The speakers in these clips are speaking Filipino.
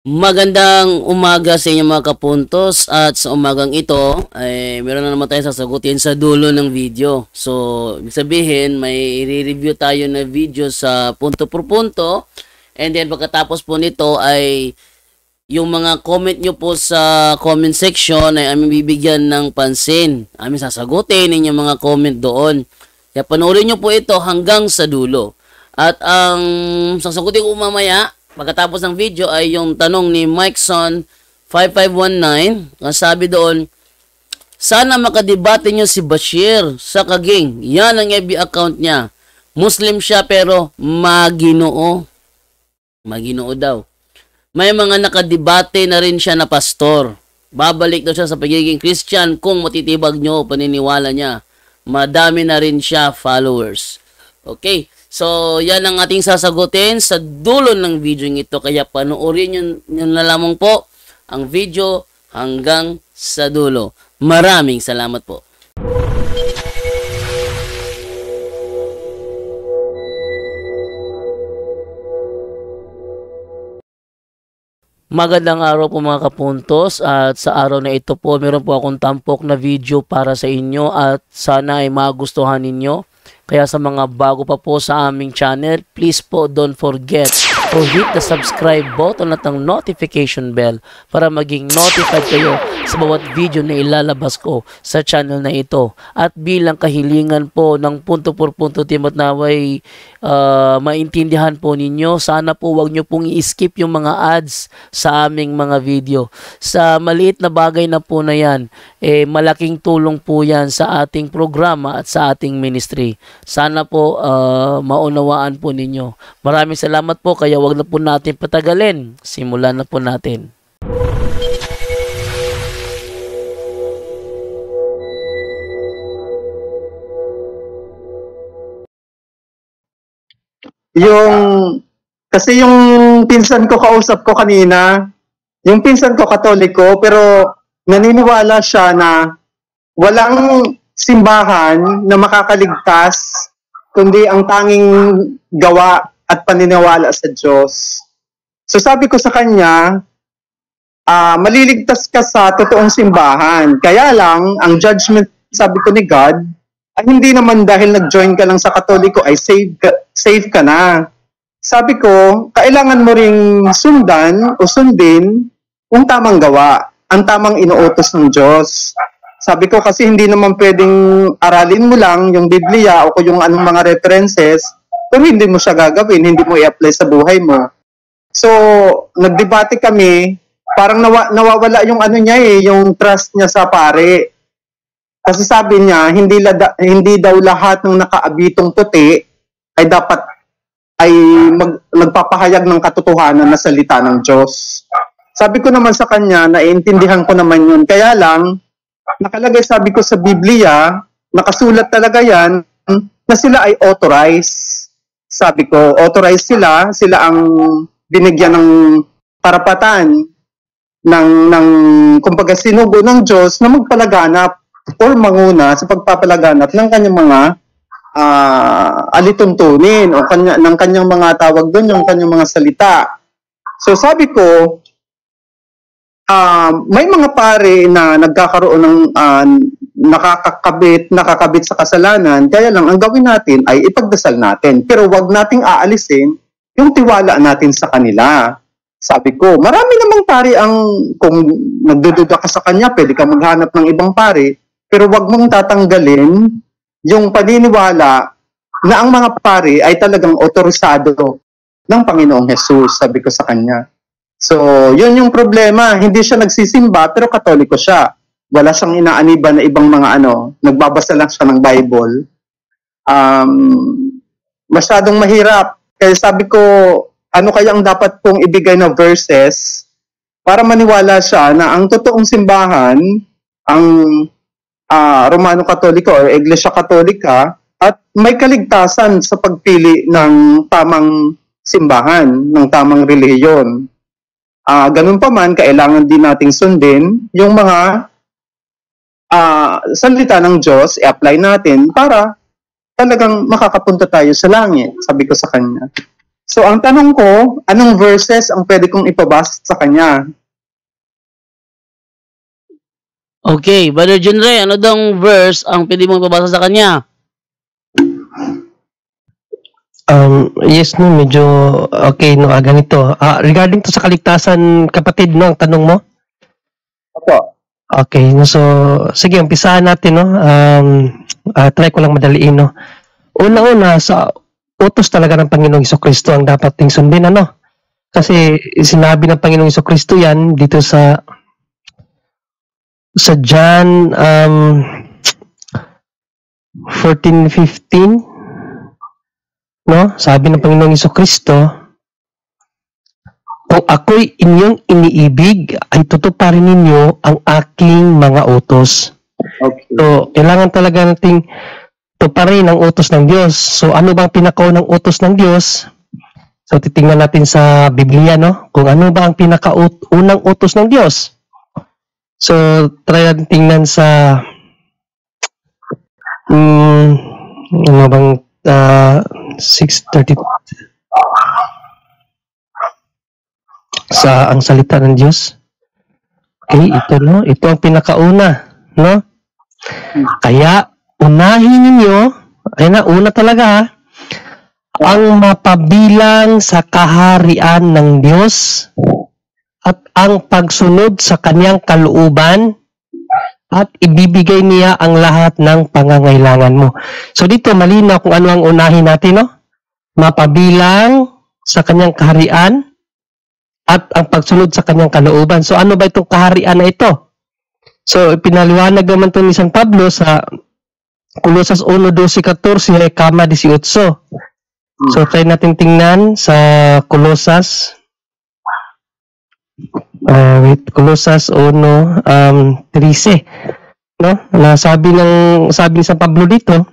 Magandang umaga sa inyo mga kapuntos, at sa umagang ito ay meron na naman tayo sasagutin sa dulo ng video. So, ibig sabihin may i-review tayo na video sa punto por punto, and then pagkatapos po nito ay yung mga comment nyo po sa comment section ay aming bibigyan ng pansin. Aming sasagutin inyong mga comment doon. Kaya panoorin nyo po ito hanggang sa dulo. At ang sasagutin ko mamaya pagkatapos ng video ay yung tanong ni Mikeson5519. Ang sabi doon, sana makadebate nyo si Bashir sa Kaging. Yan ang FB account niya. Muslim siya pero maginoo. Maginoo daw. May mga nakadebate na rin siya na pastor. Babalik daw siya sa pagiging Christian kung matitibag nyo paniniwala niya. Madami na rin siya followers. Okay. So, yan ang ating sasagutin sa dulo ng video ito. Kaya panoorin nyo na lamang po ang video hanggang sa dulo. Maraming salamat po. Magandang araw po mga kapuntos, at sa araw na ito po meron po akong tampok na video para sa inyo at sana ay magustuhan ninyo. Kaya sa mga bago pa po sa aming channel, please po don't forget to hit the subscribe button at ang notification bell para maging notified kayo sa bawat video na ilalabas ko sa channel na ito. At bilang kahilingan po ng punto por punto team at naway maintindihan po ninyo, sana po wag nyo pong i-skip yung mga ads sa aming mga video. Sa maliit na bagay na po na yan, malaking tulong po yan sa ating programa at sa ating ministry. Sana po maunawaan po ninyo. Maraming salamat po, kaya wag na po natin patagalin. Simulan na po natin. Kasi yung pinsan ko kausap ko kanina, yung pinsan ko Katoliko, pero naniniwala siya na walang simbahan na makakaligtas kundi ang tanging gawa at paniniwala sa Diyos. So sabi ko sa kanya, maliligtas ka sa totoong simbahan. Kaya lang, ang judgment, sabi ko ni God, ay hindi naman dahil nag-join ka lang sa Katoliko ay safe ka na. Sabi ko, kailangan mo ring sundan o sundin ang tamang gawa, ang tamang inuutos ng Diyos. Sabi ko kasi hindi naman pwedeng aralin mo lang yung Biblia o kung yung anong mga references, pero hindi mo siya gagawin, hindi mo i-apply sa buhay mo. So, nagdebate kami, parang nawawala yung ano niya yung trust niya sa pare. Kasi sabi niya, hindi daw lahat ng nakaabitong puti ay dapat magpapahayag ng katotohanan na salita ng Diyos. Sabi ko naman sa kanya, naiintindihan ko naman yun. Kaya lang, nakalagay sabi ko sa Biblia, nakasulat talaga yan, na sila ay authorized. Sabi ko, authorized sila ang binigyan ng karapatan ng kumbaga sinugo ng Diyos na magpalaganap or manguna sa pagpapalaganap ng kanyang mga alituntunin o ng kanyang mga tawag doon, yung kanyang mga salita. So sabi ko, may mga pare na nagkakaroon ng nakakabit sa kasalanan, kaya lang ang gawin natin ay ipagdasal natin. Pero wag nating aalisin yung tiwala natin sa kanila. Sabi ko, marami namang pare kung nagdududa ka sa kanya, pwede ka maghanap ng ibang pare, pero wag mong tatanggalin yung paniniwala na ang mga pare ay talagang otorisado ng Panginoong Jesus, sabi ko sa kanya. So, yun yung problema. Hindi siya nagsisimba, pero Katoliko siya. Wala siyang inaaniban na ibang mga nagbabasa lang siya ng Bible. Masyadong mahirap. Kaya sabi ko, ano kaya ang dapat kong ibigay na verses para maniwala siya na ang totoong simbahan, ang Romano Katoliko o Iglesia Katolika, at may kaligtasan sa pagpili ng tamang simbahan, ng tamang relihiyon. Ganun pa man, kailangan din nating sundin yung mga salita ng Diyos, i-apply natin para talagang makakapunta tayo sa langit, sabi ko sa kanya. So ang tanong ko, anong verses ang pwede kong ipabasa sa kanya? Okay, Brother John Ray, ano dong verse ang pwede mong ipabasa sa kanya? Yes, no, medyo okay, no, ganito. Regarding to sa kaligtasan, kapatid, no, ang tanong mo? Opo. Okay, no, so, sige, umpisahan natin, no. Try ko lang madaliin, no. Una-una, sa utos talaga ng Panginoong Jesucristo ang dapat ting sundin, ano? Kasi sinabi ng Panginoong Jesucristo yan dito sa John 14:15, no? Sabi ng Panginoong Jesucristo, kung ako'y inyong iniibig, ay tutuparin ninyo ang aking mga utos. Okay. So, kailangan talaga nating tuparin ang utos ng Diyos. So, ano bang pinakaunang utos ng Diyos? So, titingnan natin sa Biblia, no? Kung ano ba ang pinakaunang utos ng Diyos. So, try natin tingnan sa ano bang 6:30 sa ang salita ng Diyos. Okay, ito, no? Ito ang pinakauna, no? Kaya unahin ninyo, ay na, una talaga, ang mapabilang sa kaharian ng Diyos at ang pagsunod sa kanyang kalooban at ibibigay niya ang lahat ng pangangailangan mo. So dito malinaw kung ano ang unahin natin, no? Mapabilang sa kanyang kaharian at ang pagsunod sa kanyang kalooban. So ano ba itong kaharian na ito? So pinaliwanag naman ito ni San Pablo sa Colosas 1:12-14, kama 18. So try natin tingnan sa Colosas Colosas 1:13, no? Na sabi ni San Pablo dito,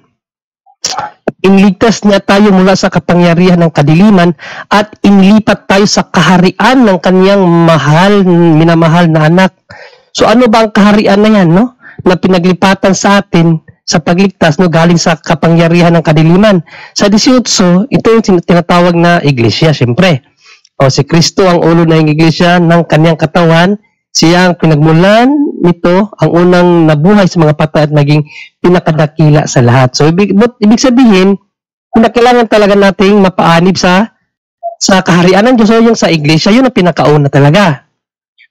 inligtas niya tayo mula sa kapangyarihan ng kadiliman at inilipat tayo sa kaharian ng kaniyang minamahal na anak. So ano ba ang kaharian na yan, no? Na pinaglipatan sa atin sa pagligtas, no, galing sa kapangyarihan ng kadiliman. Sa 18, ito yung tinatawag na iglesia, siyempre. O si Kristo ang ulo ng iglesia ng kaniyang katawan. Siya ang pinagmulan nito, ang unang nabuhay sa mga patay at naging pinakadakila sa lahat. So ibig sabihin, pinakailangan talaga nating mapaanib sa kaharian ng Diyos. So yung sa iglesia, yun ang pinakauna talaga.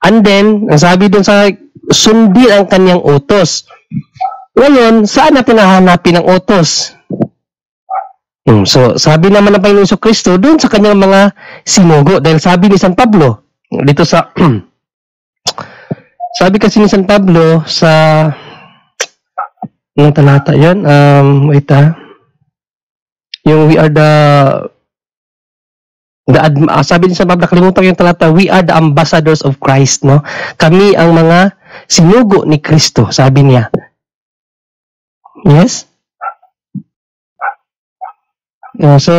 And then, ang sabi doon sa sundin ang kaniyang utos. Ngayon, saan natin hahanapin ang utos? So, sabi naman ng Panginoong Jesucristo doon sa kanyang mga sinugo. Dahil sabi ni San Pablo, dito sa, sabi kasi ni San Pablo sa, yung talata yan, yung we are sabi ni San Pablo, nakalimutan ko yung talata, we are the ambassadors of Christ, no? Kami ang mga sinugo ni Kristo, sabi niya. Yes? So,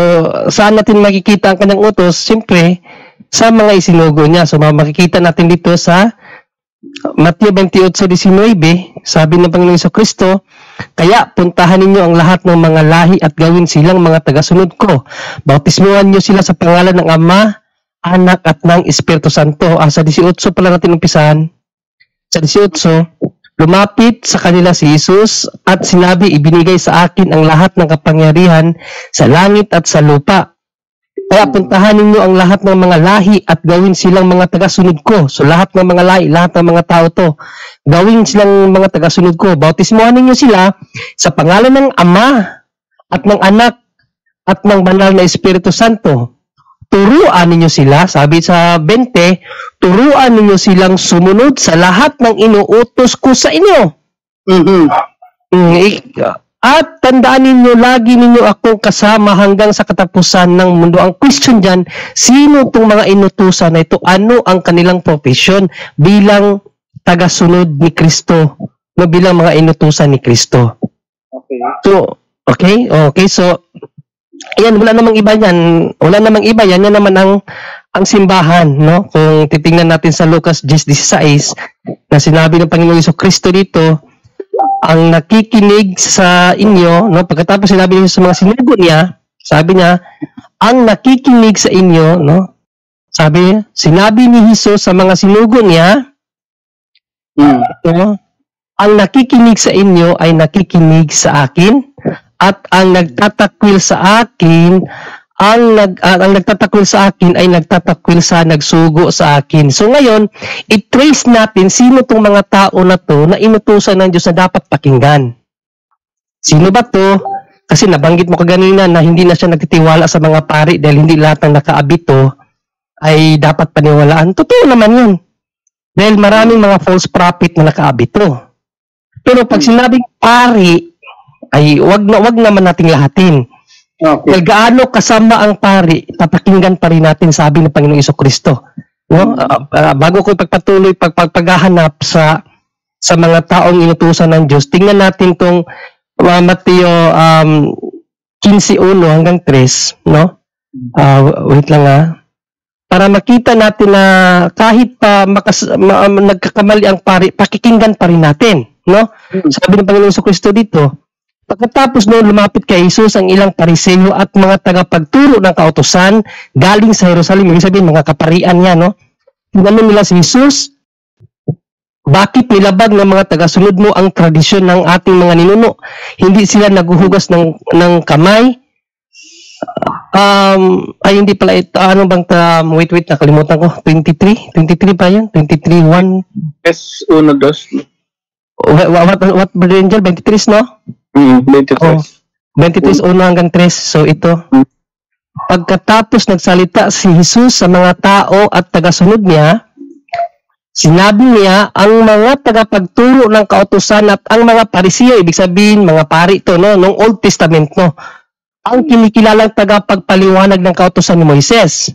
saan natin makikita ang kanyang utos? Siyempre, sa mga isinugo niya. So, makikita natin dito sa Mateo 28:19, sabi ng Panginoong Jesucristo, kaya puntahan ninyo ang lahat ng mga lahi at gawin silang mga tagasunod ko. Bautismuhan niyo sila sa pangalan ng Ama, Anak at ng Espiritu Santo. Sa 18 pala natin umpisahan. Sa 18, lumapit sa kanila si Jesus at sinabi, ibinigay sa akin ang lahat ng kapangyarihan sa langit at sa lupa. Kaya puntahan ninyo ang lahat ng mga lahi at gawin silang mga tagasunod ko. So lahat ng mga lahi, lahat ng mga tao to, gawin silang mga tagasunod ko. Bautismuhan ninyo sila sa pangalan ng Ama at ng Anak at ng Banal na Espiritu Santo. Turuan ninyo sila, sabi sa 20, turuan ninyo silang sumunod sa lahat ng inuutos ko sa inyo. At tandaan ninyo, lagi ninyo akong kasama hanggang sa katapusan ng mundo. Ang question dyan, sino itong mga inutusan na ito? Ano ang kanilang profesyon bilang tagasunod ni Kristo? No, bilang mga inutusan ni Kristo. Okay. So, ayan, wala namang iba yan. Yan naman ang simbahan, no? Kung titingnan natin sa Lucas 10:16, na sinabi ng Panginoong Jesucristo dito, ang nakikinig sa inyo, no? Pagkatapos sinabi niya sa mga sinugo niya, Sabi niya, ang nakikinig sa inyo, no? Sabi, sinabi ni Jesus sa mga sinugo niya, no? Ang nakikinig sa inyo ay nakikinig sa akin, at ang nagtatakwil sa akin, ang nagtatakwil sa akin ay nagtatakwil sa nagsugo sa akin. So ngayon, i-trace natin sino tong mga tao na to na inutusan ng Diyos na dapat pakinggan. Sino ba to? Kasi nabanggit mo kaganina na hindi na siya nagtitiwala sa mga pari dahil hindi lahat ng nakaabito ay dapat paniwalaan. Totoo naman yun. Dahil maraming mga false prophet na nakaabito. Pero pag sinabing pari, ay wag naman nating lahatin. Okay. Dahil gaano kasama ang pari, papakinggan pa rin natin, sabi ng Panginoong Jesucristo. No? Bago ko pagpatuloy, paghahanap sa mga taong inutusan ng Diyos, tingnan natin tong Mateo 15:1 hanggang 3, no? Wait lang para makita natin na kahit pa nagkakamali ang pari, pakikinggan pa rin natin, no? Sabi ng Panginoong Jesucristo dito, pagkatapos noon lumapit kay Jesus ang ilang pariseo at mga tagapagturo ng kautusan galing sa Jerusalem, ibig sabihin mga kaparian niya, no? Tinanong nila si Jesus, bakit nilabag ng mga tagasunod mo ang tradisyon ng ating mga ninuno? Hindi sila naguhugas ng kamay? Ay hindi pala ito. Ano bang wait, nakalimutan ko. 23 pa yan? 23:1? Yes, 1, 2. What, Brother Angel? 23, no? 23. Oh, 23:1 hanggang 3. So ito. Pagkatapos nagsalita si Jesus sa mga tao at tagasunod niya, sinabi niya, ang mga tagapagturo ng kautusan at ang mga parisiyo, ibig sabihin, mga pari to, no, nung Old Testament, no, ang kinikilalang tagapagpaliwanag ng kautusan ni Moises.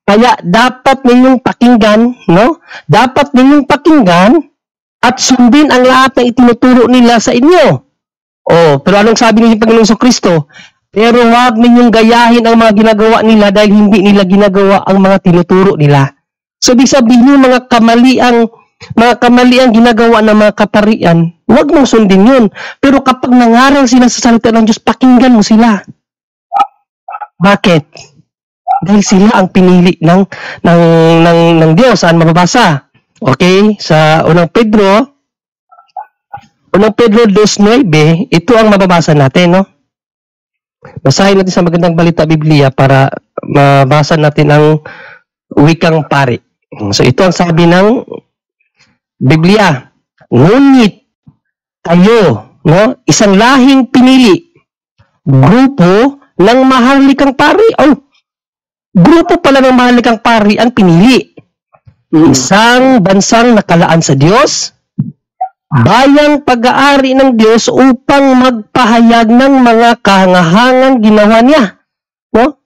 Kaya dapat ninyong pakinggan, no? Dapat ninyong pakinggan at sundin ang lahat ng itinuturo nila sa inyo. Oh, pero anong sabi ni Panginoong Jesucristo? Pero huwag ninyong gayahin ang mga ginagawa nila dahil hindi nila ginagawa ang mga tinuturo nila. So, ibig sabihin yung mga kamaliang ginagawa ng mga kaparian, huwag mong sundin yun. Pero kapag nangaral sila sa salita ng Diyos, pakinggan mo sila. Bakit? Dahil sila ang pinili ng Diyos. Saan mababasa? Okay? Sa unang Pedro 2:9, ito ang mababasa natin, no? Basahin natin sa Magandang Balita Biblia para mabasa natin ang wikang pari. So ito ang sabi ng Biblia. Ngunit kayo, no, isang lahing pinili, grupo ng maharlikang pari. Oh, grupo pala ng maharlikang pari ang pinili. Isang bansang nakalaan sa Diyos, bayang pag-aari ng Diyos upang magpahayag ng mga kahangahangang ginawa niya. No?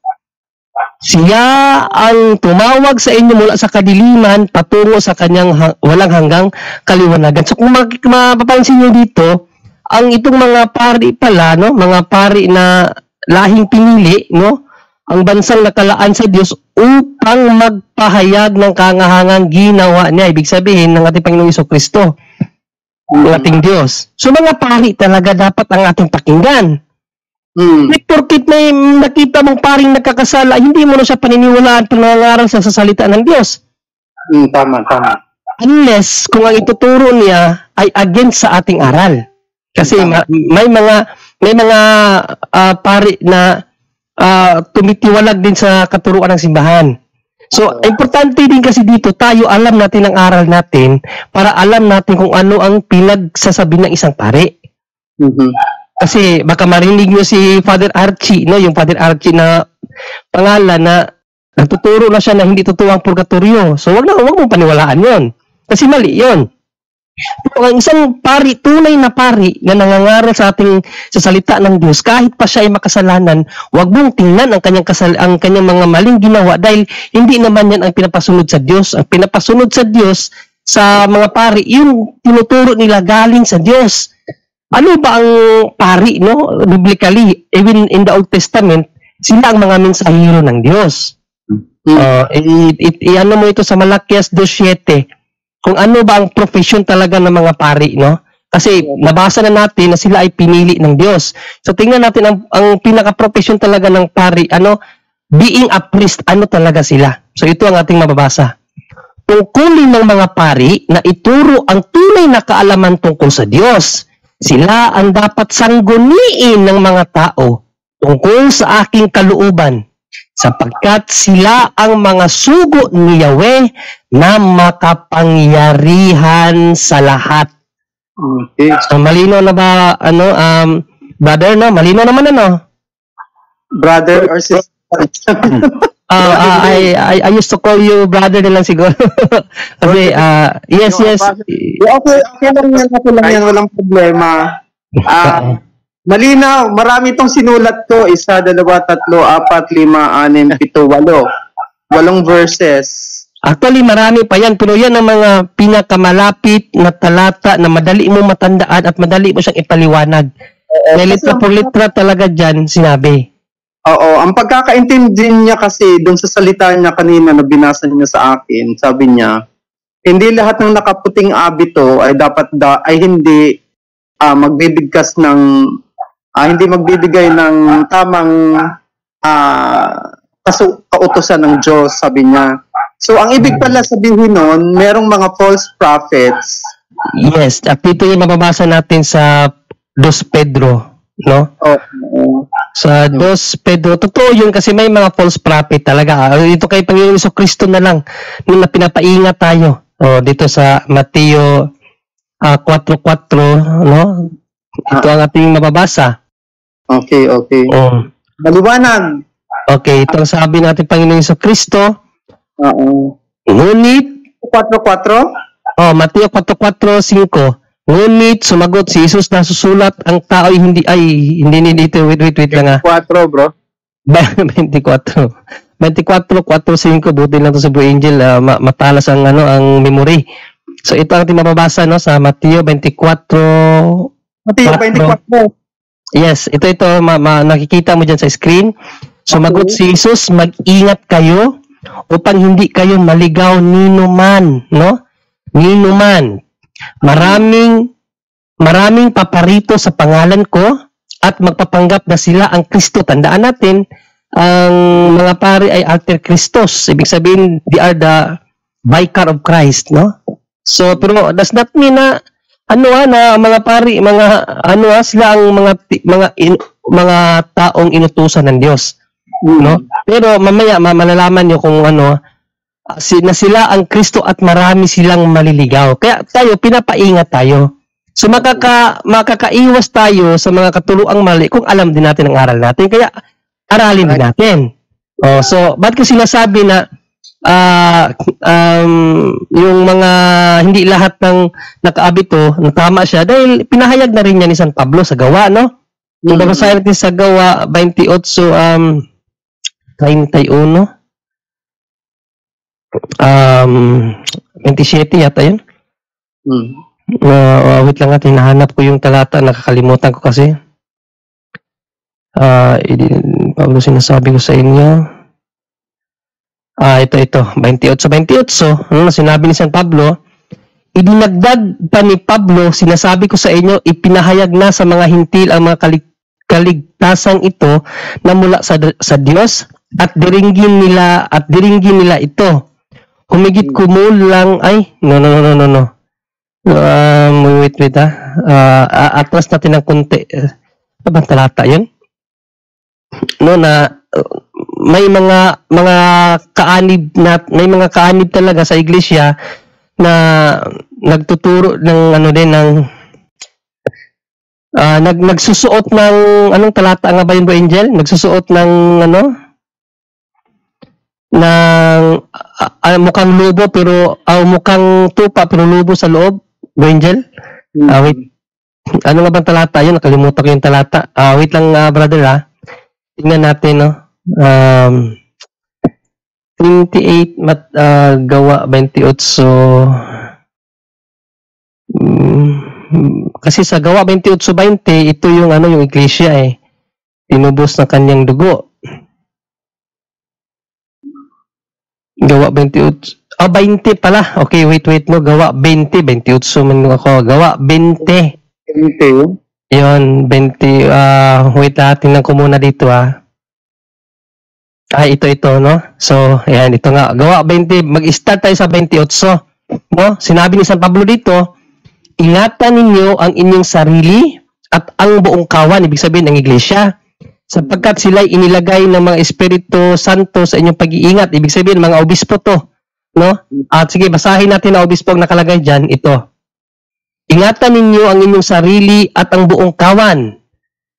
Siya ang tumawag sa inyo mula sa kadiliman patungo sa kanyang walang hanggang kaliwanagan. So kung mapapansin niyo dito, ang itong mga pari pala, no, mga pari na lahing pinili, no, ang bansang nakalaan sa Diyos upang magpahayag ng kahangahangang ginawa niya. Ibig sabihin ng ating Panginoong Jesucristo, ng ating Diyos. So mga pari talaga dapat ang ating pakinggan. Porkit may nakita mong paring nakakasala, hindi mo na siya paniniwalaan pag nangangaral sa salita ng Diyos. Tama. Unless kung ang ituturo niya ay against sa ating aral. Kasi may mga pari na tumitiwalag din sa katuruan ng simbahan. So, importante din kasi dito, tayo alam natin ang aral natin para alam natin kung ano ang pinagsasabi ng isang pari. Kasi baka marinig nyo si Father Archie, no? Yung Father Archie na pangalan na nagtuturo na siya na hindi totoo ang purgatorio. So, wag mong paniwalaan yon. Kasi mali yon. Ang isang pari, tunay na pari na nangangaral sa salita ng Diyos, kahit pa siya ay makasalanan, wag mong tingnan ang kanyang mga maling ginawa dahil hindi naman yan ang pinapasunod sa Diyos. Ang pinapasunod sa Diyos sa mga pari, yung tinuturo nila galing sa Diyos. Ano ba ang pari, no? Biblically, even in the Old Testament, sila ang mga mensahero ng Diyos. Ano mo ito sa Malakias 2:7. Kung ano ba ang profession talaga ng mga pari, no? Kasi nabasa na natin na sila ay pinili ng Diyos. So tingnan natin ang pinaka-profession talaga ng pari, being a priest, ano talaga sila. So ito ang ating mababasa. Tungkulin ng mga pari na ituro ang tunay na kaalaman tungkol sa Diyos. Sila ang dapat sangguniin ng mga tao tungkol sa aking kalooban, sapagkat sila ang mga sugo ni Yahweh na makapangyarihan sa lahat. Okay. So malino na ba brother, no? Malino naman Brother or sister? I used to call you brother na lang siguro. Kasi yes. Okay lang yan, walang problema. Malinaw, marami itong sinulat ko, 1, 2, 3, 4, 5, 6, 7, 8. 8 verses. Actually, marami pa yan. Pero yan ang mga pinakamalapit na talata na madali mo matandaan at madali mo siyang ipaliwanag. May litra por litra talaga dyan sinabi. Oo, ang pagkakaintindi niya kasi dun sa salita niya kanina na binasa niya sa akin, sabi niya, hindi lahat ng nakaputing abito ay hindi magbibigkas ng hindi magbibigay ng tamang kautusan ng Diyos, sabi niya. So, ang ibig pala sabihin nun, merong mga false prophets. Yes, at dito yung mababasa natin sa 2 Pedro, no? Sa 2 Pedro, totoo yun kasi may mga false prophet talaga. Ito kay Panginoon Jesucristo na lang na pinapaingat tayo. Dito sa Mateo 4:4, no? Ito ang ating mababasa. Okay. Maliwanag. Okay, ito ang sabi natin Panginoon Jesucristo. Ngunit 4:4? Mateo 4:4-5. Ngunit sumagot si Jesus na susulat ang tao hindi dito. Wait lang 4, bro. 24. 24:4-5. Buti lang to sa Blue Angel. Matalas ang ang memory. So ito ang tinababasa no sa Mateo 24. Mateo 24. Yes, ito nakikita mo diyan sa screen. Sumagot si Jesus, mag-ingat kayo upang hindi kayo maligaw ninuman, no? Ninuman. Maraming paparito sa pangalan ko at magpapanggap na sila ang Kristo. Tandaan natin, ang mga pari ay alter Christos. Ibig sabihin, they are the vicar of Christ, no? So, pero does not mean na na mga pari, sila ang mga taong inutusan ng Diyos. No? Pero mamaya malalaman niyo kung na sila ang Kristo at marami silang maliligaw. Kaya tayo pinapaingat tayo. So makakaiwas tayo sa mga katuluang mali kung alam din natin ang aral natin. Kaya aralin din natin. So ba't ko sinasabi na yung mga hindi lahat ng nakaabito na tama siya dahil pinahayag na rin niya ni San Pablo sa Gawa, no? Yung babasahin natin sa Gawa 28 31 27 yata yun. Wait lang natin, hinahanap ko yung talata, nakakalimutan ko kasi. Pablo, sinasabi ko sa inyo. Ito 28. Ano sinabi ni San Pablo? Idinagdag pa ni Pablo, sinasabi ko sa inyo, ipinahayag na sa mga hintil ang mga kaligtasang ito na mula sa Diyos at diringgin nila ito. Humigit kumulang no. Wait atras natin ng konti. Ano talata 'yun? No, na may mga kaanib may mga kaanib talaga sa iglesia na nagtuturo ng nagsusuot ng anong talata nga ba yun, Bro Angel? Nagsusuot ng mukhang lobo pero mukhang tupa pero lobo sa loob, Bro Angel? Wait. Ano nga bang talata yun? Nakalimutan ko yung talata. Wait lang, brother Tingnan natin, no? 28 Gawa 28. Kasi sa Gawa 28:20, ito yung yung iglesia tinubos ng kanyang dugo. Gawa 28. 20 pala. Okay, wait no. Gawa 28 man ako. Gawa 20. 20. Yun, 20. Wait tingnan ko muna dito ito, no? So, ayan, ito nga. Gawa 20. Mag-start tayo sa 28. No? Sinabi ni San Pablo dito, ingatan ninyo ang inyong sarili at ang buong kawan, ibig sabihin ng iglesia, sapagkat sila'y inilagay ng mga Espiritu Santo sa inyong pag-iingat. Ibig sabihin, mga obispo to. No? At sige, basahin natin ang obispo ang nakalagay dyan. Ito. Ingatan ninyo ang inyong sarili at ang buong kawan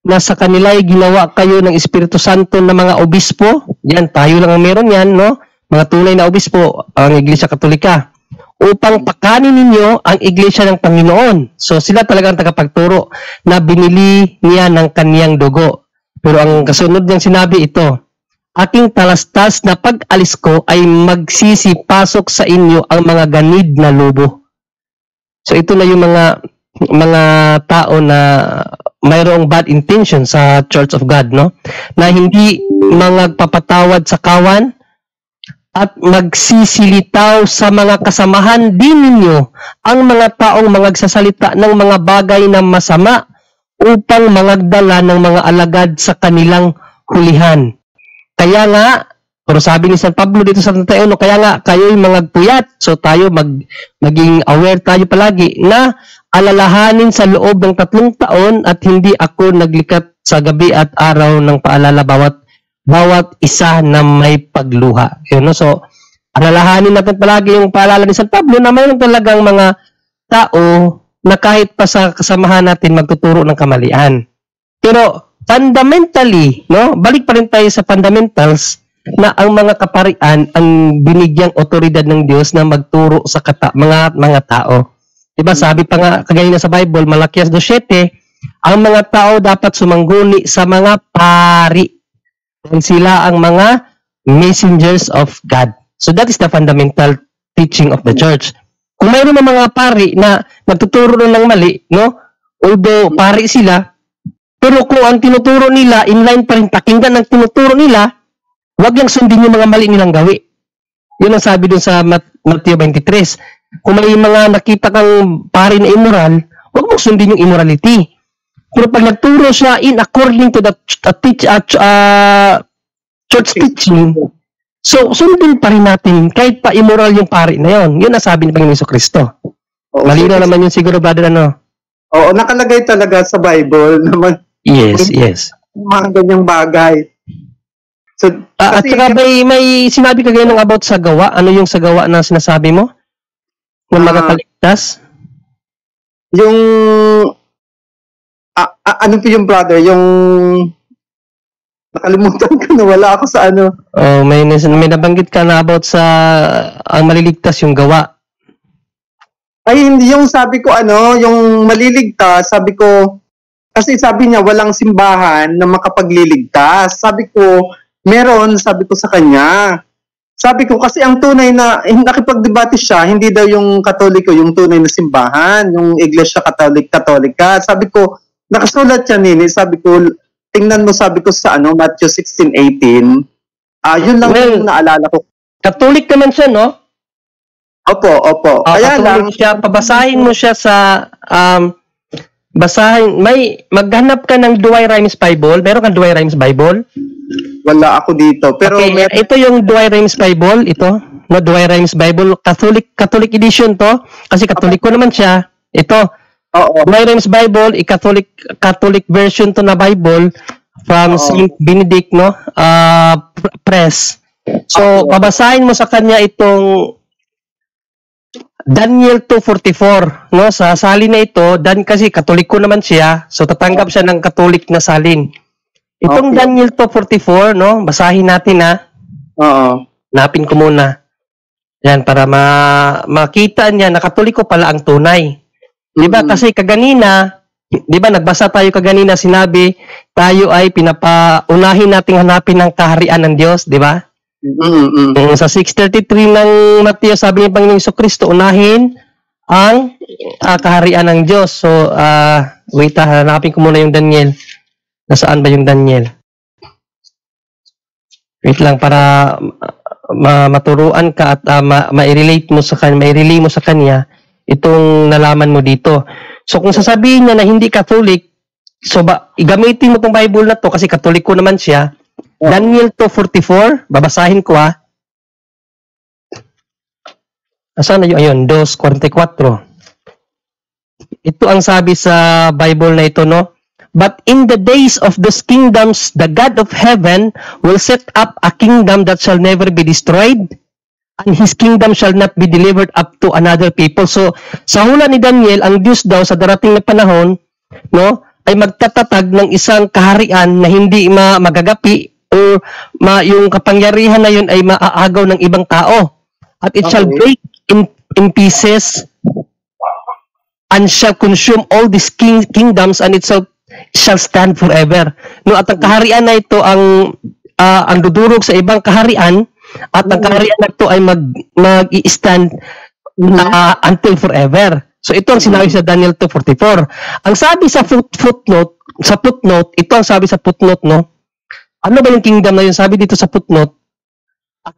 na sa kanila'y ginawa kayo ng Espiritu Santo na mga obispo. Yan, tayo lang ang meron yan, no? Mga tunay na obispo, ang Iglesia Katolika. Upang pakanin ninyo ang Iglesia ng Panginoon. So, sila talagang tagapagturo na binili niya ng kaniyang dugo. Pero ang kasunod niyang sinabi ito, aking talastas na pag-alis ko ay magsisipasok sa inyo ang mga ganid na lobo. So, ito na yung mga tao na mayroong bad intention sa Church of God, no? Na hindi magpapatawad sa kawan at magsisilitaw sa mga kasamahan din ninyo ang mga taong magsasalita ng mga bagay na masama upang magdala ng mga alagad sa kanilang hulihan. Kaya nga, pero sabi ni San Pablo dito sa 31, kaya nga kayo'y mga puyat. So tayo maging aware tayo palagi na alalahanin sa loob ng 3 taon at hindi ako naglikat sa gabi at araw ng paalala bawat isa na may pagluha. Yun, no? So, alalahanin natin palagi yung paalala ni San Pablo na mayroon talagang mga tao na kahit pa sa kasamahan natin magtuturo ng kamalian. Pero fundamentally, no? Balik pa rin tayo sa fundamentals na ang mga kaparian ang binigyang otoridad ng Diyos na magturo sa mga tao. Diba, sabi pa nga kagaya sa Bible, Malakias 2:7, ang mga tao dapat sumangguni sa mga pari. And sila ang mga messengers of God. So that is the fundamental teaching of the church. Kung mayroon ng mga pari na nagtuturo ng mali, no? Although pari sila, pero kung ang tinuturo nila, inline pa rin, pakinggan ang tinuturo nila, huwag lang sundin yung mga mali nilang gawi. Yun ang sabi dun sa Mateo 23. Kung may mga nakita kang pari na immoral, huwag mong sundin yung immorality. Pero pag nagturo siya in according to the church teaching, so sundin pa rin natin kahit pa immoral yung pari na yun. Yun ang sabi ni Panginoon Jesucristo. Malinaw naman yun siguro, brother, ano? Oo, nakalagay talaga sa Bible naman. Yes. Mga ganyang bagay. So, at saka may sinabi ka ganyan about sa gawa. Ano yung sa gawa na sinasabi mo? Na magkakaligtas? Yung ano po yung brother? Yung nakalimutan ko na, wala ako sa ano. Oh, may nabanggit ka na about sa ang maliligtas yung gawa. Ay, hindi yung sabi ko yung maliligtas, sabi ko, kasi sabi niya walang simbahan na makapagliligtas. Sabi ko, meron, sabi ko sa kanya. Sabi ko, kasi ang tunay na, nakipagdebate siya, hindi daw yung Katoliko, yung tunay na simbahan, yung Iglesia Katolika. Sabi ko, nakasulat siya nini, sabi ko, tingnan mo, sabi ko sa Matthew 16:18. Yun lang yung naalala ko. Katolik naman siya, no? Opo. Kaya lang, siya, pabasahin mo siya sa, maghanap ka ng Douay Rhymes Bible. Meron kang Douay Rhymes Bible? Wala ako dito. Pero okay, ito yung Douay Rhymes Bible, ito. No, Douay Rhymes Bible, Catholic edition to. Kasi Katoliko naman siya. Ito. Douay Rhymes Bible, Catholic version to na Bible from Saint Benedict, no? Press. So, pabasahin mo sa kanya itong Daniel 2:44, no? Sa salin na ito, kasi Katoliko naman siya, so tatanggap siya ng Katolik na salin. Itong Daniel 2:44, no? Basahin natin, ha? Oo. Napin ko muna. Yan, para makita niya na Katoliko pala ang tunay. Di ba? Kasi kaganina, di ba, nagbasa tayo kaganina, sinabi, tayo ay unahin nating hanapin ang kaharian ng Diyos, di ba? Sa 6:33 ng Mateo, sabi ni Panginoong Jesucristo, unahin ang kaharian ng Diyos. So, wait, hanapin ko muna yung Daniel. Nasaan ba yung Daniel? Wait lang, para maturuan ka at ma-relate mo sa kanya, itong nalaman mo dito. So kung sasabihin niya na hindi Catholic, so igamitin mo tong Bible na to kasi Katoliko naman siya. Daniel 2:44, babasahin ko ha. Asan na yun? Ayun, 2:44. Ito ang sabi sa Bible na ito, no? But in the days of those kingdoms, the God of heaven will set up a kingdom that shall never be destroyed, and his kingdom shall not be delivered up to another people. So, sa hula ni Daniel, ang Diyos daw sa darating na panahon, no, ay magtatatag ng isang kaharian na hindi magagapi o yung kapangyarihan na yun ay maaagaw ng ibang tao. At it shall break in pieces and shall consume all these kingdoms, and it shall stand forever. No, at ang kaharian na ito ang dudurog sa ibang kaharian, at ang kaharian na ito ay mag-i-stand until forever. So ito ang sinabi sa Daniel 2:44. Ang sabi sa footnote, ito ang sabi sa footnote, no? Ano ba yung kingdom na yun? Sabi dito sa footnote, the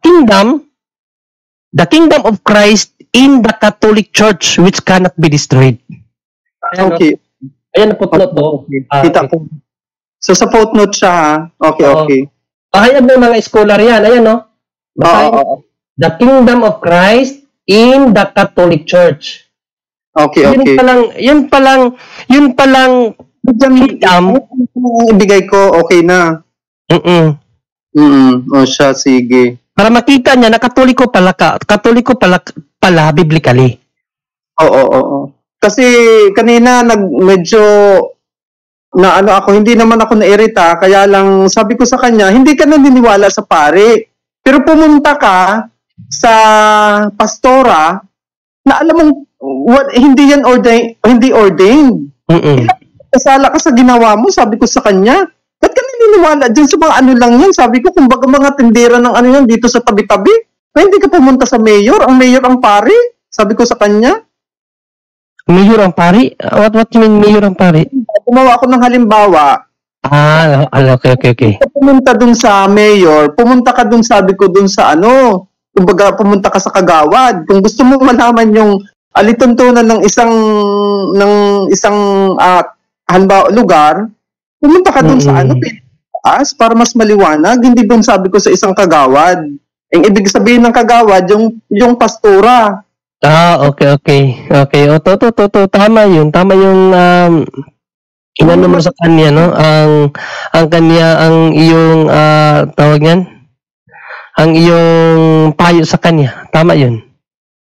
kingdom of Christ in the Catholic Church which cannot be destroyed. Okay. Ayan ang footnote, no? Kita ko. So sa footnote siya, okay. Pahayag ng mga scholar yan, ayan, no? The kingdom of Christ in the Catholic Church. Okay. Yun palang kingdom. Ibigay ko, okay na. O siya, sige. Para makita niya na Katoliko pala biblically. Oo. Kasi kanina medyo na ako, hindi naman ako nairita, kaya lang sabi ko sa kanya, hindi ka naniniwala sa pare. Pero pumunta ka sa pastora na alam mong hindi yan ordained. Kasala ka sa ginawa mo, sabi ko sa kanya. Ba't ka naniniwala dyan sa mga ano lang yan? Sabi ko, kumbaga mga tindera ng ano yan dito sa tabi-tabi. Kaya hindi ka pumunta sa mayor. Ang mayor ang pare. Sabi ko sa kanya. Mayor ang pari? What you mean mayor ang pari? Gumawa ako ng halimbawa. Okay. Pumunta dun sa mayor, pumunta ka dun, sabi ko dun sa kumbaga pumunta ka sa kagawad. Kung gusto mo malaman yung alituntunan ng isang halimbawa lugar, pumunta ka dun sa para mas maliwanag. Hindi dun, sabi ko, sa isang kagawad. Ang ibig sabihin ng kagawad, yung pastora. Okay. O, tama yun. Tama yung inano mo sa kanya, no? Ang iyong tawag yan? Ang iyong payo sa kanya. Tama yun.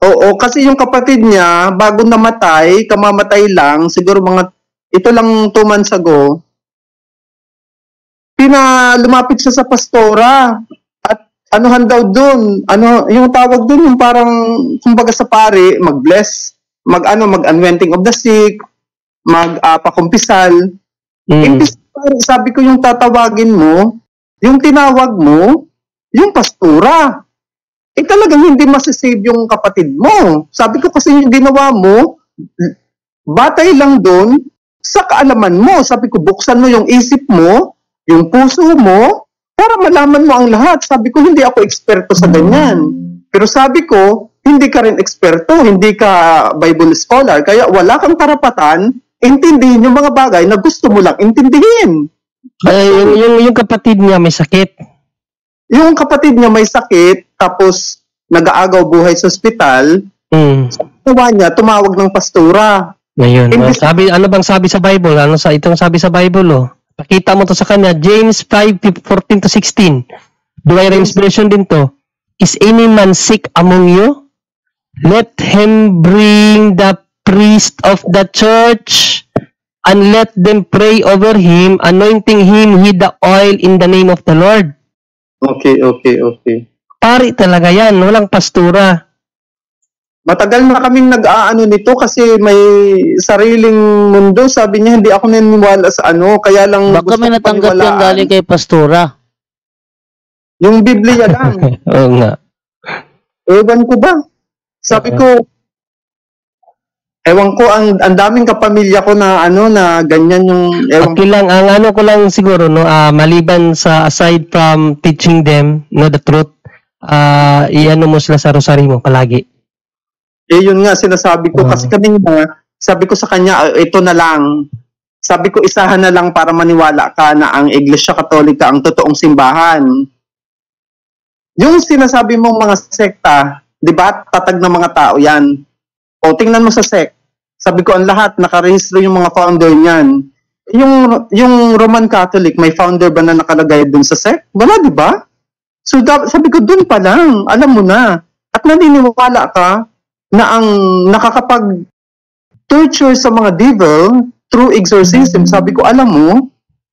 Oo, kasi yung kapatid niya, bago namatay, kamamatay lang, siguro ito lang 2 months ago, lumapit siya sa pastora. Anuhan daw dun, yung tawag dun, yung parang, kumbaga sa pare, mag-bless, mag-anointing of the sick, pakumpisal. Sabi ko, yung tatawagin mo, yung tinawag mo, yung pastura. Talagang hindi masisave yung kapatid mo. Sabi ko kasi yung ginawa mo, batay lang dun sa kaalaman mo. Sabi ko, buksan mo yung isip mo, yung puso mo, para malaman mo ang lahat. Sabi ko, hindi ako eksperto sa ganyan. Pero sabi ko, hindi ka rin eksperto, hindi ka Bible scholar, kaya wala kang karapatan intindihin yung mga bagay na gusto mo lang intindihin. Yung kapatid niya may sakit. Yung kapatid niya may sakit, tapos nag-aagaw buhay sa ospital, sabi niya, tumawag ng pastura. Ngayon, ano bang sabi sa Bible? Itong sabi sa Bible, oh? Pakita mo to sa kanya, James 5:14-16. Duway inspiration din to. Is any man sick among you? Let him bring the priest of the church and let them pray over him, anointing him with the oil in the name of the Lord. Okay. Pari talaga yan, walang pastura. Matagal na kaming nag-aano nito kasi may sariling mundo. Sabi niya, hindi ako naniniwala sa kaya lang baka may natanggap yan galing kay pastora. Yung Biblia lang. Oo nga. Ewan ko ba? Sabi ko, ewan ko, ang daming kapamilya ko na na ganyan yung okay lang, ang ko lang siguro, no, maliban sa aside from teaching them, no, the truth, iano mo sila sa rosary mo palagi. Yun nga sinasabi ko kasi kanina Sabi ko sa kanya, ito na lang. Sabi ko, isahan na lang para maniwala ka na ang Iglesia Katolika ang totoong simbahan. Yung sinasabi mong mga sekta, di ba, tatag ng mga tao yan. O, tingnan mo sa sect. Sabi ko, ang lahat, nakarehistro yung mga founder niyan. Yung Roman Catholic, may founder ba na nakalagay dun sa sect? Wala, di ba? So, sabi ko, dun pa lang, alam mo na. At naniniwala ka na ang nakakapag-torture sa mga devil through exorcism, sabi ko, alam mo,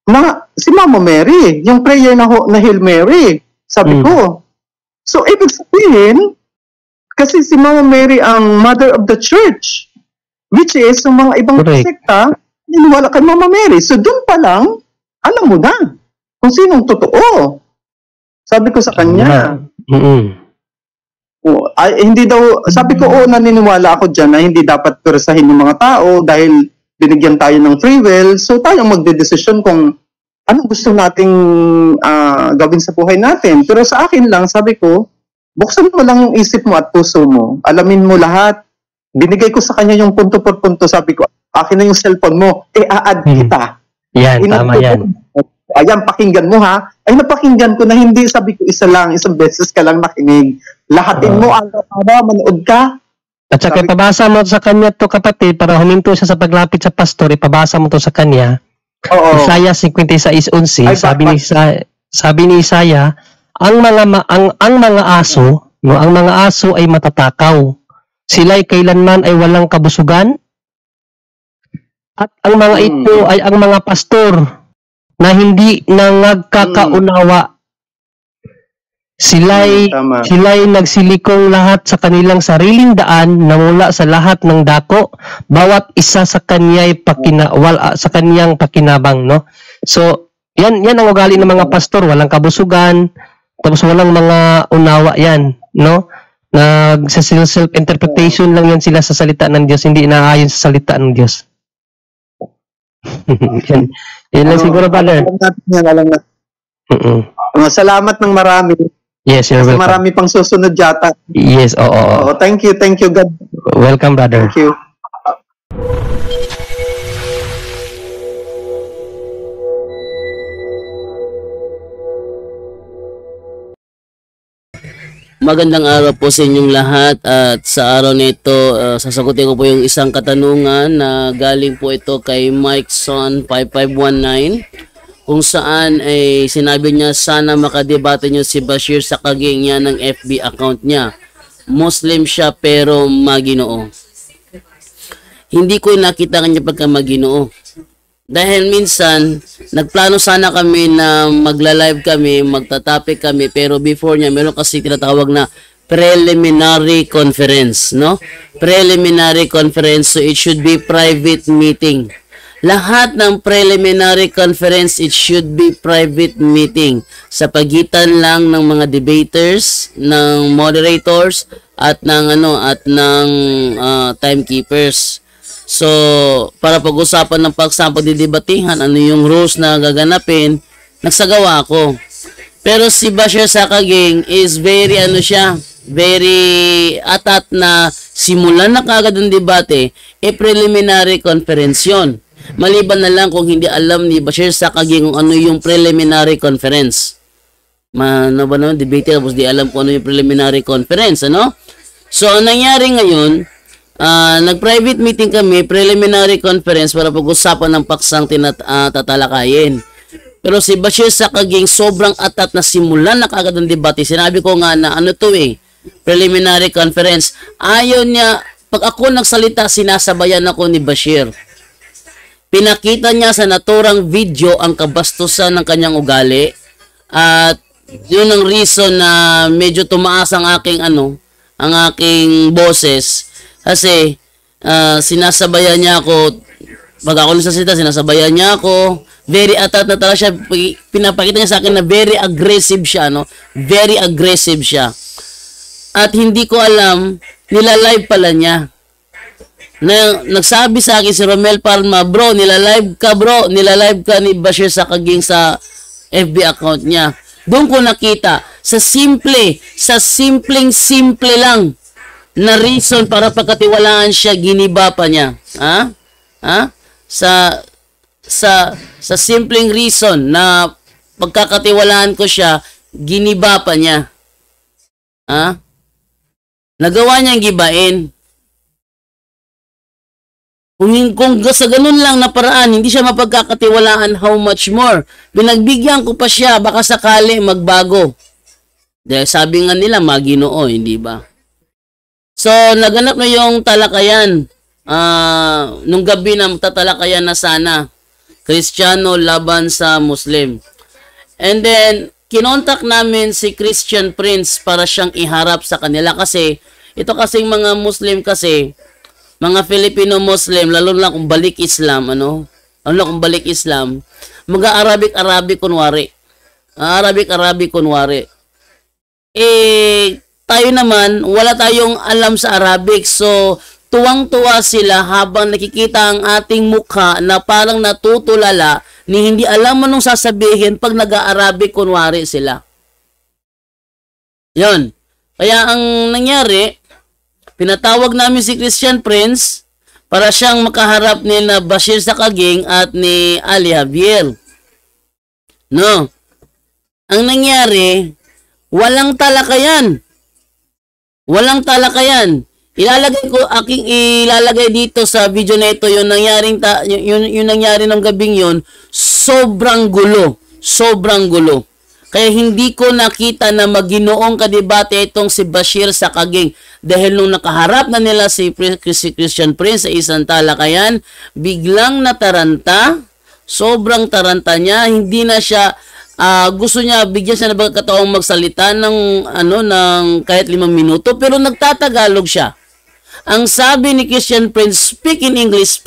na si Mama Mary, yung prayer na Hail Mary, sabi ko. So, ibig sabihin, kasi si Mama Mary ang mother of the church, which is, yung mga ibang sekta, naniniwala kay Mama Mary. So, dun pa lang, alam mo na kung sinong totoo. Sabi ko sa kanya. Hindi daw, sabi ko, naniniwala ako dyan na hindi dapat persahin yung mga tao dahil binigyan tayo ng free will. So, tayong magdedesisyon kung anong gusto nating gawin sa buhay natin. Pero sa akin lang, sabi ko, buksan mo lang yung isip mo at puso mo. Alamin mo lahat. Binigay ko sa kanya yung punto por punto. Sabi ko, akin na yung cellphone mo. A-add kita. Yan, tama yan. Ayan, pakinggan mo ha. Ay, napakinggan ko na hindi. Sabi ko, isang beses ka lang nakinig. Lahatin mo, araw-araw, manood ka. At saka ipabasa mo sa kanya to kapatid, para huminto siya sa paglapit sa pastor, ipabasa mo to sa kanya. Oo. Isaiah 56:11, sabi ni Isaiah, ang mga aso, no, ang mga aso ay matatakaw. Sila'y kailanman ay walang kabusugan. At ang mga ito ay ang mga pastor na hindi nangagkakaunawa. Sila'y nagsilikong lahat sa kanilang sariling daan na mula sa lahat ng dako, bawat isa sa kanya'y sa kanyang pakinabang, no? So, yan ang ugali ng mga pastor, walang kabusugan, tapos walang mga unawa yan, no? Sa self-interpretation lang yan sila sa salita ng Diyos, hindi inaayon sa salita ng Diyos. yan lang siguro, brother. Alam na. Salamat ng marami. Yes, you're welcome. Marami pang susunod yata. Yes, oo. Thank you, God. Welcome, brother. Thank you. Magandang araw po sa inyong lahat, at sa araw na ito, sasagutin ko po yung isang katanungan na galing po ito kay Mike Son 5519, kung saan ay sinabi niya sana makadebate niyo si Bashir sa kaging niya ng FB account niya. Muslim siya pero maginoo. Hindi ko nakita kanya pagka maginoo. Dahil minsan, nagplano sana kami na magla-live kami, magta-topic kami, pero before niya, meron kasi tinatawag na preliminary conference, no? Preliminary conference, so it should be private meeting. Lahat ng preliminary conference, it should be private meeting. Sa pagitan lang ng mga debaters, ng moderators, at ng timekeepers. So, para pag-usapan ng pagsampo didebatihan, ano yung rules na gaganapin, nagsagawa ako. Pero si Bashir Sakaging is very atat na simulan na kagad ang debate, preliminary conference yun. Maliban na lang kung hindi alam ni Bashir Sakaging kung ano yung preliminary conference. Debate tapos di alam kung ano yung preliminary conference, ano? So, ang nangyari ngayon, nag-private meeting kami, preliminary conference para pag-usapan ng paksang tatalakayin. Pero si Bashir Sakaging sobrang atat na simulan na kagad ang debate. Sinabi ko nga na preliminary conference. Ayaw niya, pag ako nagsalita, sinasabayan ako ni Bashir. Pinakita niya sa naturang video ang kabastusan ng kanyang ugali. At yun ang reason na medyo tumaas ang aking boses. Kasi sinasabayan niya ako, pag ako nagsasalita, sinasabayan niya ako. Very atat na talaga siya. Pinapakita niya sa akin na very aggressive siya, no? Very aggressive siya. At hindi ko alam, nilalive pala niya. Nagsabi sa akin si Romel Palma, bro, nilalive ka ni Bashir Sakaging sa FB account niya. Doon ko nakita, sa simple lang, na reason para pagkatiwalaan siya, giniba pa niya. Ha? Ha? Sa simpleng reason na pagkakatiwalaan ko siya, giniba pa niya. Ha? Nagawa niyang gibain. Kung sa ganun lang na paraan, hindi siya mapagkakatiwalaan, how much more? Binagbigyan ko pa siya, baka sakali magbago. Dahil sabi nga nila, Maginoo, hindi ba? So, naganap na yung talakayan. Nung gabi na tatalakayan na sana. Kristiyano laban sa Muslim. And then, kinontak namin si Christian Prince para siyang iharap sa kanila. Kasi, ito kasing mga Muslim kasi, mga Filipino Muslim, lalo na kung balik Islam, kung balik Islam, mag-Arabic kunwari. Arabic kunwari. Tayo naman, wala tayong alam sa Arabic. So, tuwang-tuwa sila habang nakikita ang ating mukha na parang natutulala ni hindi alam anong sasabihin pag nag-Arabic kunwari sila. Yon. Kaya ang nangyari, pinatawag namin si Christian Prince para siyang makaharap ni na Bashir Sakaging at ni Ali Javier. No. Ang nangyari, walang talakayan. Walang talakayan. Ilalagay dito sa video na ito yung nangyari ng gabing yon, sobrang gulo. Sobrang gulo. Kaya hindi ko nakita na maginoong kadebate itong si Bashir Sakaging. Dahil nung nakaharap na nila si Christian Prince sa isang talakayan, biglang nataranta, sobrang taranta niya, hindi na siya, gusto niya, bigyan siya na pagkataong magsalita ng kahit 5 minuto, pero nagtatagalog siya. Ang sabi ni Christian Prince, speak in English,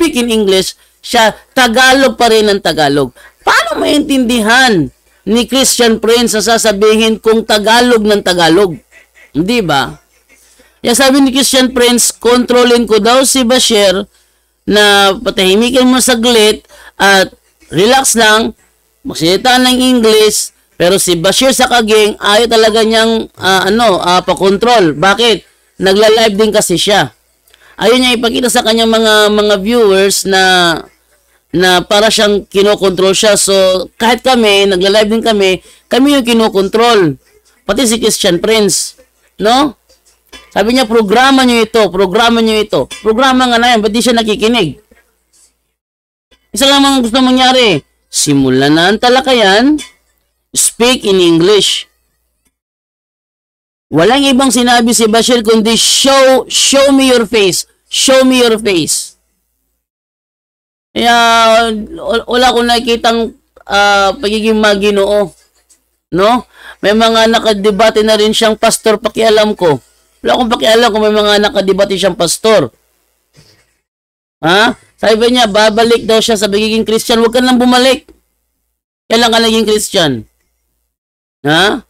siya, Tagalog pa rin ang Tagalog. Paano maintindihan ni Christian Prince sa sasabihin kung Tagalog ng Tagalog? Hindi ba? Kaya sabi ni Christian Prince, kontrolin ko daw si Bashir na patahimikin mo saglit at relax lang, magsalita ng English, pero si Bashir Sakaging ayaw talaga niyang pakontrol. Bakit? Nagla-live din kasi siya. Ayaw niya ipakita sa kanyang mga viewers na para siyang kinokontrol siya. So, kahit kami, nagla-live din kami yung kinokontrol. Pati si Christian Prince. No? Sabi niya, programa niyo ito. Programa nga na yan, ba't di siya nakikinig? Isa lang ang gusto mangyari. Simulan na ang talakayan, speak in English. Walang ibang sinabi si Bashir kundi show me your face. Show me your face. Kaya wala akong nakikitang pagiging Maginoo. No? May mga nakadebate na rin siyang pastor, pakialam ko. Wala akong pakialam kung may mga nakadebate siyang pastor. Ha? Sabi niya, babalik daw siya sa pagiging Christian. Huwag ka nang bumalik. Kailan ka naging Christian? Ha?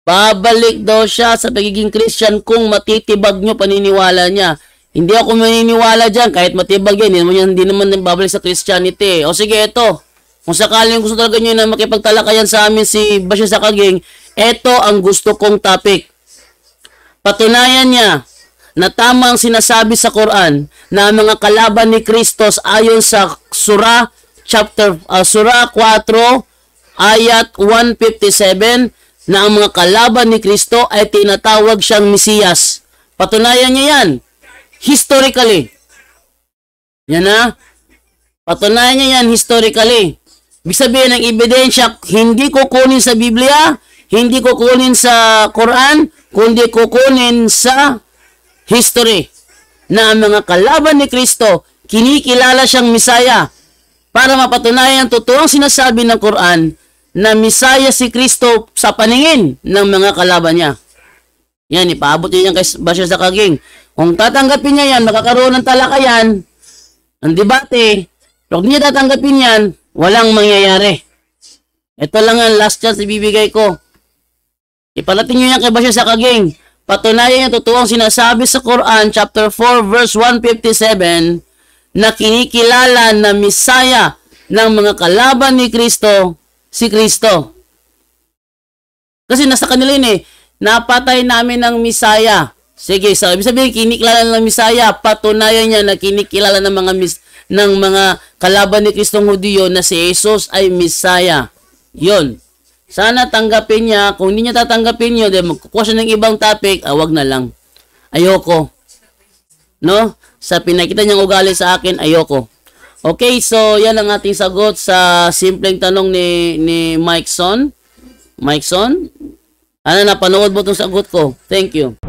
Babalik daw siya sa pagiging Christian kung matitibag nyo paniniwala niya. Hindi ako maniniwala dyan. Kahit matibag yan, hindi naman babalik sa Christianity. O sige, ito. Kung sakaling gusto talaga nyo na makipagtalakayan sa amin si Bashir Sakaging, ito ang gusto kong topic. Patunayan niya na tama ang sinasabi sa Quran na mga kalaban ni Kristos ayon sa Surah 4 ayat 157 na ang mga kalaban ni Kristo ay tinatawag siyang Mesiyas. Patunayan niya yan. Historically. Yan na. Patunayan niya yan historically. Ibig sabihin ng ebidensya, hindi kukunin sa Biblia, hindi kukunin sa Quran, kundi kukunin sa history na ang mga kalaban ni Kristo, kinikilala siyang Misaya para mapatunayan ang totoong sinasabi ng Quran na Misaya si Kristo sa paningin ng mga kalaban niya. Yan, ipaabot niya yan kay Bashir Sakaging. Kung tatanggapin niya yan, makakaroon ng talakayan, ng debate. Kung niya tatanggapin yan, walang mangyayari. Ito lang ang last chance ibibigay ko. Iparating niyo yan kay Bashir Sakaging. Patunayan yung totoong sinasabi sa Quran, chapter 4, verse 157, na kinikilala na Misaya ng mga kalaban ni Kristo, si Kristo. Kasi nasa kanila yun napatay namin ng Misaya. Sige, so ibig sabihin kinikilala ng Misaya, patunayan niya na kinikilala ng mga kalaban ni Kristong Hudiyo na si Jesus ay Misaya. 'Yon. Sana tanggapin niya. Kung hindi niya tatanggapin 'yon, then magkukuha siya ng ibang topic, wag na lang. Ayoko. No? Sa pinakita niyang ugali sa akin, ayoko. Okay, so yan ang ating sagot sa simpleng tanong ni Mike Son. Mike Son? Ano, napanood mo itong sagot ko? Thank you.